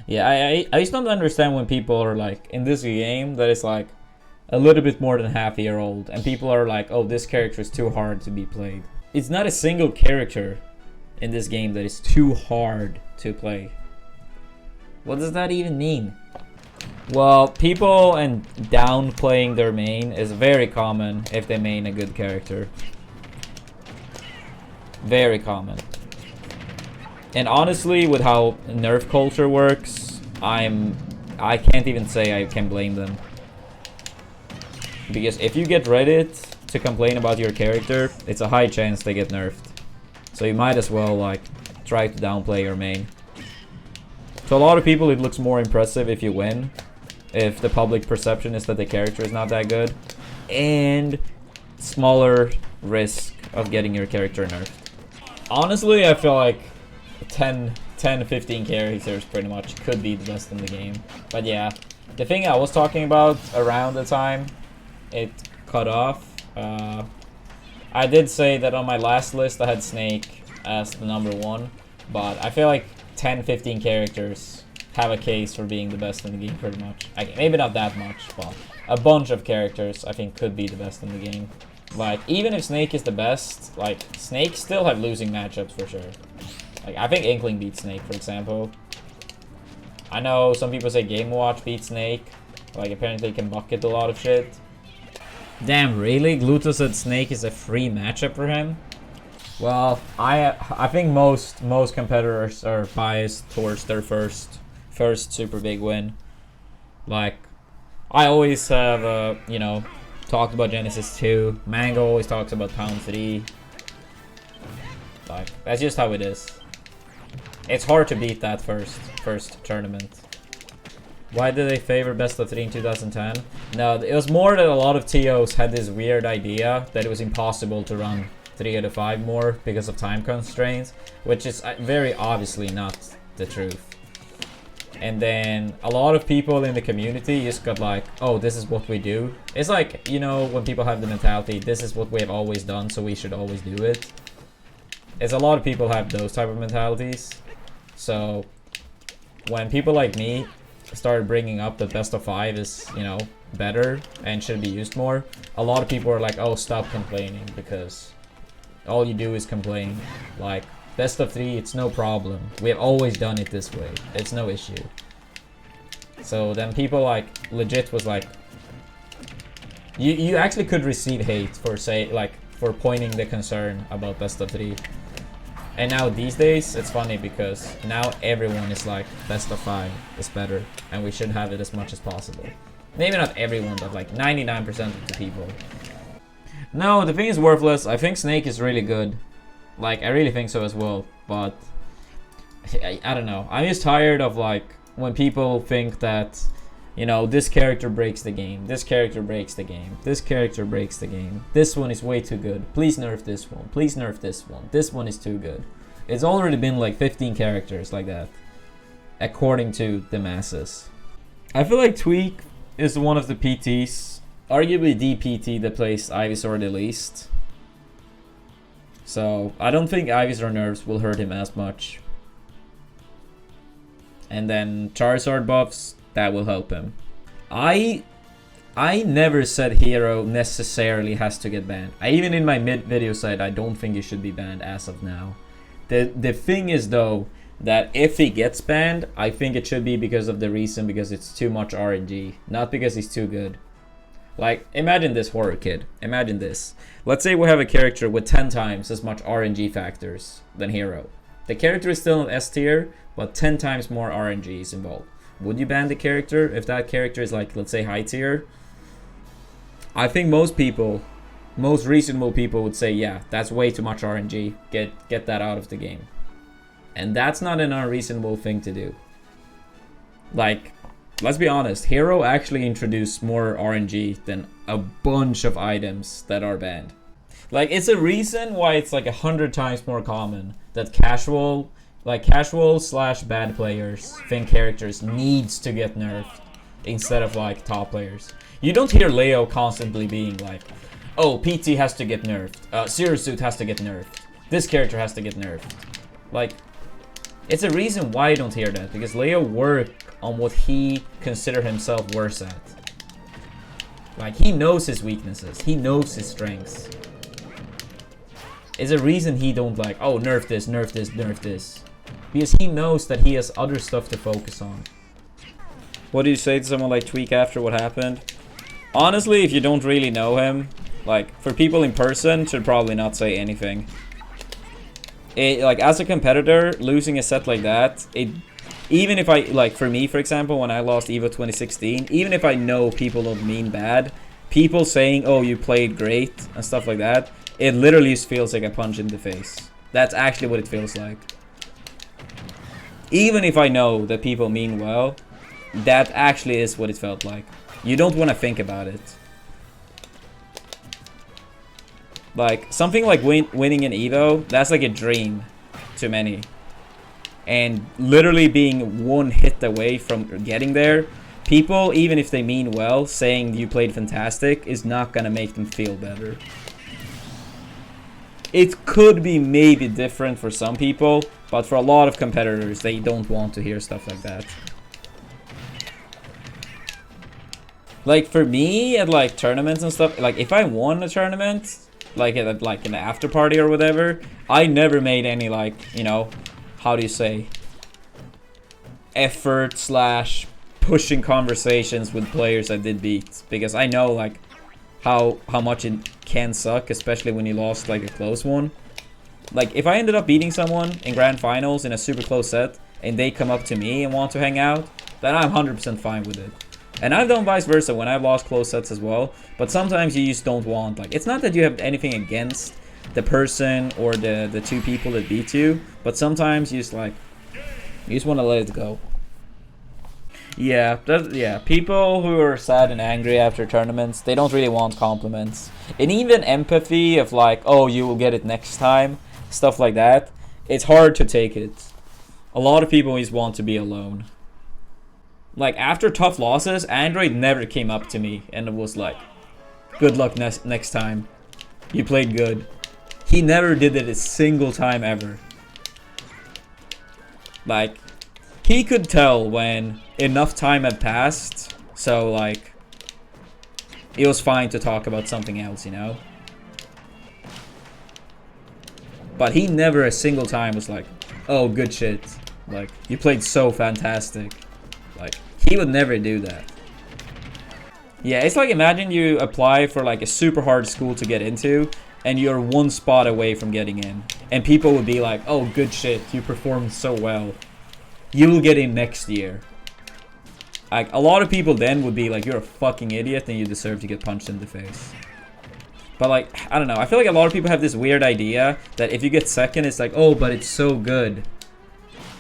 Yeah, I just don't understand when people are like, in this game that is like a little bit more than half a year old, and people are like, oh, this character is too hard to be played. It's not a single character in this game that is too hard to play. What does that even mean? Well, people and downplaying their main is very common if they main a good character. Very common. And honestly, with how nerf culture works, I can't even say I can blame them. Because if you get Reddit to complain about your character, it's a high chance they get nerfed. So you might as well like try to downplay your main. To a lot of people, it looks more impressive if you win, if the public perception is that the character is not that good, and smaller risk of getting your character nerfed. Honestly, I feel like 10, 15 characters pretty much could be the best in the game. But yeah, the thing I was talking about around the time it cut off, I did say that on my last list I had Snake as the number 1, but I feel like 10, 15 characters have a case for being the best in the game pretty much. Maybe not that much, but a bunch of characters I think could be the best in the game. Like, even if Snake is the best, like, Snake still have losing matchups for sure. Like, I think Inkling beats Snake, for example. I know some people say Game Watch beats Snake. Like, apparently he can bucket a lot of shit. Damn, really? Gluto said Snake is a free matchup for him? Well, I think most competitors are biased towards their first super big win. Like, I always have, you know, talked about Genesis 2. Mango always talks about Pound 3. Like, that's just how it is. It's hard to beat that first tournament. Why did they favor best of 3 in 2010? No, it was more that a lot of TOs had this weird idea that it was impossible to run 3 out of 5 more because of time constraints, which is very obviously not the truth. And then a lot of people in the community just got like, oh, this is what we do. It's like, you know, when people have the mentality, this is what we have always done, so we should always do it. It's a lot of people have those type of mentalities. So when people like me started bringing up that best of 5 is, you know, better and should be used more, a lot of people are like, oh, stop complaining, because all you do is complain. Like, best of 3, it's no problem. We have always done it this way. It's no issue. So then people like legit was like, you actually could receive hate for for pointing the concern about best of 3. And now these days it's funny because now everyone is like best of 5 is better and we should have it as much as possible. Maybe not everyone, but like 99% of the people. No, the thing is worthless. I think Snake is really good. Like, I really think so as well, but I don't know. I'm just tired of like when people think that, you know, this character breaks the game, this character breaks the game, this character breaks the game, this one is way too good, please nerf this one, please nerf this one is too good. It's already been like 15 characters like that, according to the masses. I feel like Tweek is one of the PTs, arguably the PT that plays Ivysaur the least. So I don't think Ivysaur nerfs will hurt him as much. And then Charizard buffs, that will help him. I never said Hero necessarily has to get banned. I even in my mid video said I don't think he should be banned as of now. The thing is though, that if he gets banned, I think it should be because of the reason because it's too much RNG, not because he's too good. Like, imagine this, Horror Kid. Imagine this. Let's say we have a character with 10 times as much RNG factors than Hero. The character is still an S tier, but 10 times more RNG is involved. Would you ban the character if that character is like, let's say, high tier? I think most people, most reasonable people would say, yeah, that's way too much RNG. Get that out of the game. And that's not an unreasonable thing to do. Like, let's be honest, Hero actually introduced more RNG than a bunch of items that are banned. Like, it's a reason why it's like 100 times more common that casual / bad players think characters needs to get nerfed instead of like top players. You don't hear Leo constantly being like, oh, PT has to get nerfed, Zero Suit has to get nerfed, this character has to get nerfed. Like, It's a reason why I don't hear that, because Leo worked on what he considered himself worse at. Like, he knows his weaknesses, he knows his strengths. It's a reason he don't like, oh, nerf this, nerf this, nerf this. Because he knows that he has other stuff to focus on. What do you say to someone like Tweek after what happened? Honestly, if you don't really know him, like, for people in person, should probably not say anything. Like, as a competitor, losing a set like that, even if I, like, for me, for example, when I lost EVO 2016, even if I know people don't mean bad, people saying, oh, you played great, and stuff like that, it literally just feels like a punch in the face. That's actually what it feels like. Even if I know that people mean well, that actually is what it felt like. You don't want to think about it. Like, something like winning an EVO, that's like a dream to many. And literally being one hit away from getting there, people, even if they mean well, saying you played fantastic is not gonna make them feel better. It could be maybe different for some people, but for a lot of competitors, they don't want to hear stuff like that. Like, for me, at like tournaments and stuff, like if I won a tournament, like at like an after party or whatever, I never made any, like, you know, how do you say, effort slash pushing conversations with players I did beat, because I know like how much it can suck, especially when you lost like a close one. Like, if I ended up beating someone in grand finals in a super close set and they come up to me and want to hang out, then I'm 100% fine with it. And I've done vice versa when I've lost close sets as well. But sometimes you just don't want, like, it's not that you have anything against the person or the two people that beat you, but sometimes you just like, you just want to let it go. Yeah, people who are sad and angry after tournaments, they don't really want compliments. And even empathy of like, oh, you will get it next time, stuff like that, it's hard to take it. A lot of people just want to be alone. Like, after tough losses, Android never came up to me and it was like, good luck next time. You played good. He never did it a single time ever. Like, he could tell when enough time had passed, so like, it was fine to talk about something else, you know? But he never a single time was like, oh, good shit. Like, you played so fantastic. Like, he would never do that. Yeah, it's like, imagine you apply for like a super hard school to get into, and you're one spot away from getting in. And people would be like, oh, good shit, you performed so well. You will get in next year. Like, a lot of people then would be like, you're a fucking idiot and you deserve to get punched in the face. But like, I don't know, I feel like a lot of people have this weird idea that if you get second, it's like, oh, but it's so good.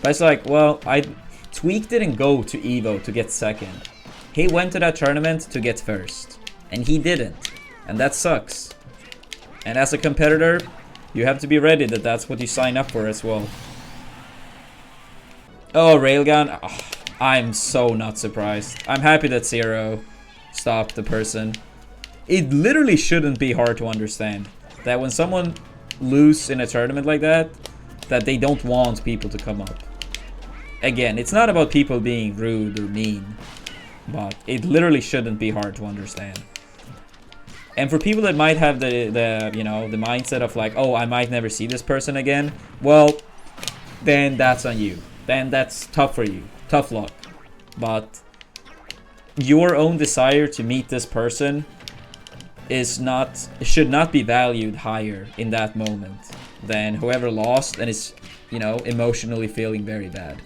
But it's like, well, Tweek didn't go to EVO to get second. He went to that tournament to get first. And he didn't. And that sucks. And as a competitor, you have to be ready that that's what you sign up for as well. Oh, Railgun. Oh, I'm so not surprised. I'm happy that Zero stopped the person. It literally shouldn't be hard to understand that when someone loses in a tournament like that, that they don't want people to come up. Again, it's not about people being rude or mean, but it literally shouldn't be hard to understand. And for people that might have the you know, the mindset of like, oh, I might never see this person again, well, then that's on you. Then that's tough for you. Tough luck. But your own desire to meet this person should not be valued higher in that moment than whoever lost and is, you know, emotionally feeling very bad.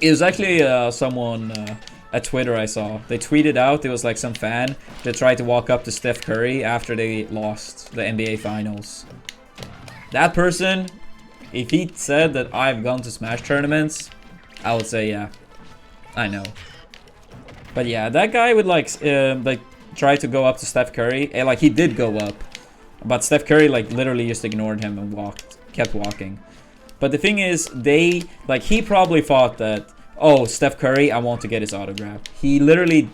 It was actually someone at Twitter I saw. They tweeted out, it was like some fan that tried to walk up to Steph Curry after they lost the NBA Finals. That person, if he said that I've gone to Smash tournaments, I would say, yeah, I know. But yeah, that guy would like try to go up to Steph Curry, and like he did go up, but Steph Curry like literally just ignored him and kept walking. But the thing is, he probably thought that, oh, Steph Curry, I want to get his autograph. He literally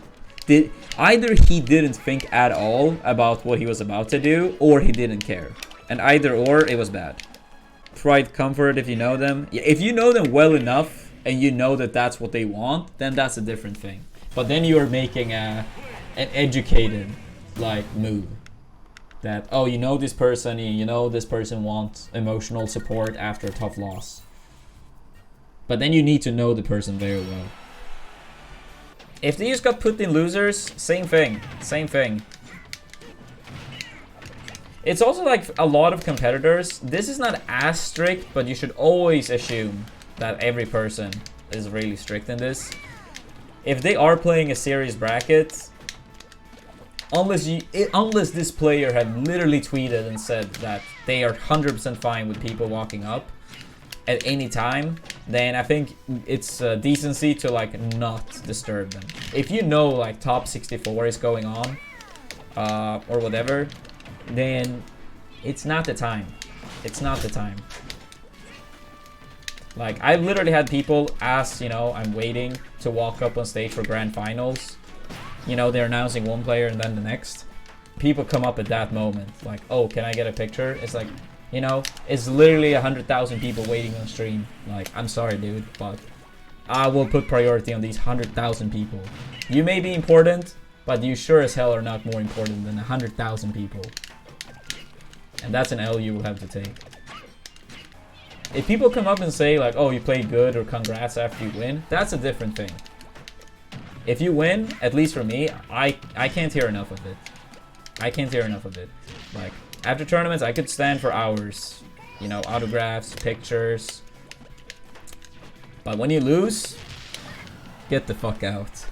did, either he didn't think at all about what he was about to do, or he didn't care. And either or, it was bad. provide comfort if you know them. If you know them well enough and you know that that's what they want, then that's a different thing. But then you are making an educated like move. That, oh, you know this person, you know this person wants emotional support after a tough loss. But then you need to know the person very well. If they just got put in losers, same thing. Same thing. It's also like a lot of competitors. This is not as strict, but you should always assume that every person is really strict in this. If they are playing a serious bracket, unless this player had literally tweeted and said that they are 100% fine with people walking up at any time, then I think it's decency to like not disturb them. If you know like top 64 is going on or whatever, then it's not the time. It's not the time. Like, I've literally had people ask, you know, I'm waiting to walk up on stage for grand finals. You know, they're announcing one player and then the next. People come up at that moment, like, oh, can I get a picture? It's like, you know, it's literally 100,000 people waiting on stream. Like, I'm sorry, dude, but I will put priority on these 100,000 people. You may be important, but you sure as hell are not more important than 100,000 people. And that's an L you will have to take. If people come up and say like, oh, you played good or congrats after you win, that's a different thing. If you win, at least for me, I can't hear enough of it. I can't hear enough of it. Like, after tournaments, I could stand for hours. You know, autographs, pictures. But when you lose, get the fuck out.